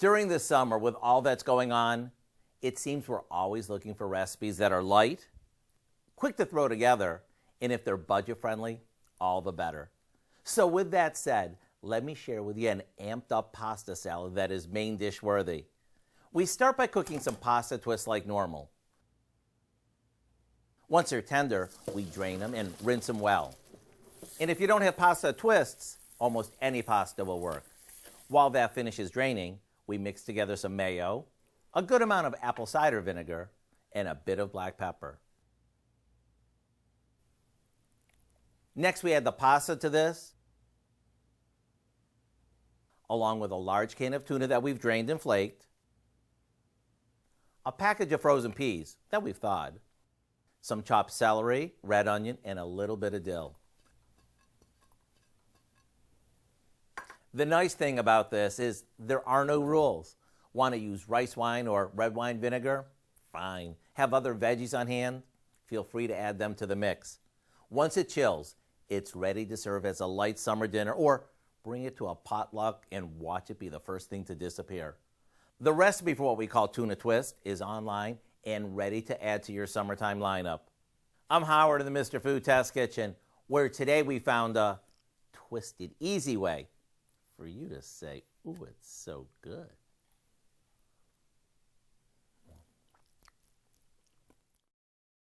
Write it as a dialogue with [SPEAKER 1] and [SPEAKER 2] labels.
[SPEAKER 1] During the summer, with all that's going on, it seems we're always looking for recipes that are light, quick to throw together, and if they're budget friendly, all the better. So with that said, let me share with you an amped up pasta salad that is main dish worthy. We start by cooking some pasta twists like normal. Once they're tender, we drain them and rinse them well. And if you don't have pasta twists, almost any pasta will work. While that finishes draining, we mix together some mayo, a good amount of apple cider vinegar, and a bit of black pepper. Next, we add the pasta to this, along with a large can of tuna that we've drained and flaked, a package of frozen peas that we've thawed, some chopped celery, red onion, and a little bit of dill. The nice thing about this is there are no rules. Want to use rice wine or red wine vinegar? Fine. Have other veggies on hand? Feel free to add them to the mix. Once it chills, it's ready to serve as a light summer dinner, or bring it to a potluck and watch it be the first thing to disappear. The recipe for what we call Tuna Twist is online and ready to add to your summertime lineup. I'm Howard in the Mr. Food Test Kitchen, where today we found a twisted, easy way for you to say, ooh, it's so good.